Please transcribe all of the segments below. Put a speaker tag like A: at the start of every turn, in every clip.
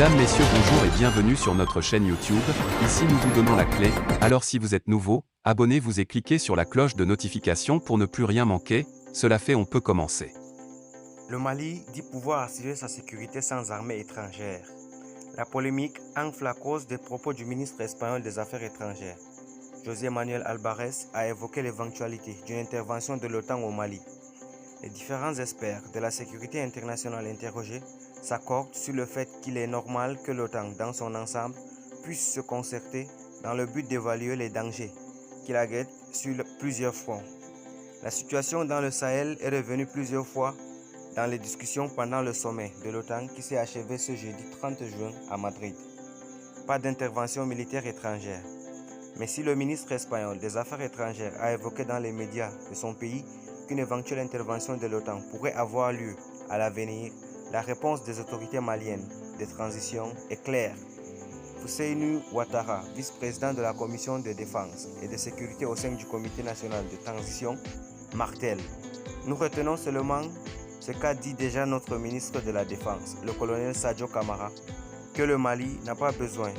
A: Mesdames, Messieurs, bonjour et bienvenue sur notre chaîne YouTube. Ici nous vous donnons la clé, alors si vous êtes nouveau, abonnez-vous et cliquez sur la cloche de notification pour ne plus rien manquer. Cela fait, on peut commencer.
B: Le Mali dit pouvoir assurer sa sécurité sans armée étrangère. La polémique enfle à cause des propos du ministre espagnol des Affaires étrangères. José Manuel Alvarez a évoqué l'éventualité d'une intervention de l'OTAN au Mali. Les différents experts de la sécurité internationale interrogés s'accordent sur le fait qu'il est normal que l'OTAN, dans son ensemble, puisse se concerter dans le but d'évaluer les dangers qui la guettent sur plusieurs fronts. La situation dans le Sahel est revenue plusieurs fois dans les discussions pendant le sommet de l'OTAN qui s'est achevé ce jeudi 30 juin à Madrid. Pas d'intervention militaire étrangère. Mais si le ministre espagnol des Affaires étrangères a évoqué dans les médias de son pays qu'une éventuelle intervention de l'OTAN pourrait avoir lieu à l'avenir, la réponse des autorités maliennes de transition est claire. Ousseynou Ouattara, vice-président de la Commission de défense et de sécurité au sein du Comité national de transition, martèle. Nous retenons seulement ce qu'a dit déjà notre ministre de la Défense, le colonel Sadio Camara, que le Mali n'a pas besoin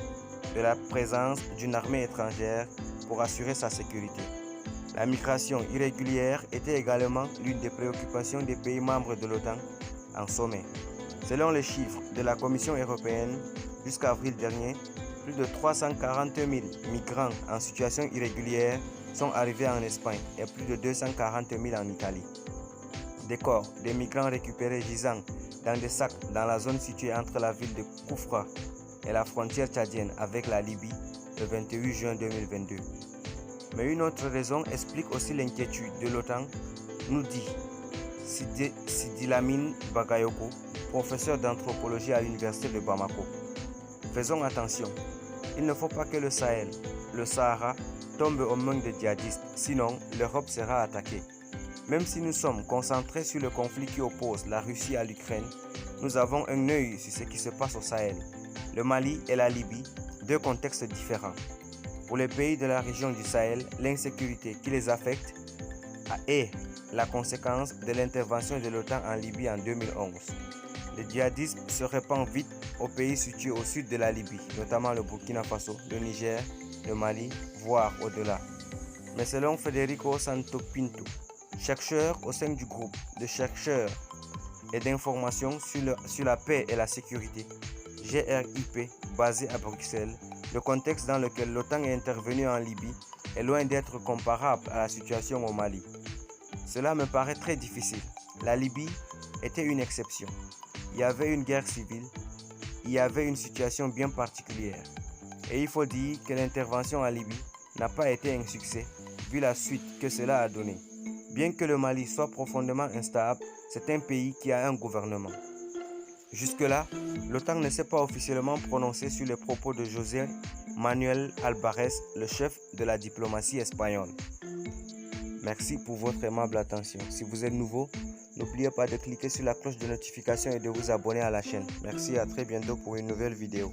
B: de la présence d'une armée étrangère pour assurer sa sécurité. La migration irrégulière était également l'une des préoccupations des pays membres de l'OTAN en sommet. Selon les chiffres de la Commission européenne, jusqu'à avril dernier, plus de 340 000 migrants en situation irrégulière sont arrivés en Espagne et plus de 240 000 en Italie. Des corps des migrants récupérés gisant dans des sacs dans la zone située entre la ville de Koufra et la frontière tchadienne avec la Libye le 28 juin 2022. Mais une autre raison explique aussi l'inquiétude de l'OTAN, nous dit Sidi Lamine Bagayoko, professeur d'anthropologie à l'université de Bamako. Faisons attention, il ne faut pas que le Sahel, le Sahara, tombe aux mains des djihadistes, sinon l'Europe sera attaquée. Même si nous sommes concentrés sur le conflit qui oppose la Russie à l'Ukraine, nous avons un œil sur ce qui se passe au Sahel. Le Mali et la Libye, deux contextes différents. Pour les pays de la région du Sahel, l'insécurité qui les affecte est la conséquence de l'intervention de l'OTAN en Libye en 2011. Le djihadisme se répand vite aux pays situés au sud de la Libye, notamment le Burkina Faso, le Niger, le Mali, voire au-delà. Mais selon Federico Santopinto, chercheur au sein du groupe de chercheurs et d'information sur la paix et la sécurité, GRIP, basé à Bruxelles, le contexte dans lequel l'OTAN est intervenu en Libye est loin d'être comparable à la situation au Mali. Cela me paraît très difficile. La Libye était une exception. Il y avait une guerre civile, il y avait une situation bien particulière. Et il faut dire que l'intervention en Libye n'a pas été un succès, vu la suite que cela a donné. Bien que le Mali soit profondément instable, c'est un pays qui a un gouvernement. Jusque-là, l'OTAN ne s'est pas officiellement prononcé sur les propos de José Manuel Alvarez, le chef de la diplomatie espagnole. Merci pour votre aimable attention. Si vous êtes nouveau, n'oubliez pas de cliquer sur la cloche de notification et de vous abonner à la chaîne. Merci et à très bientôt pour une nouvelle vidéo.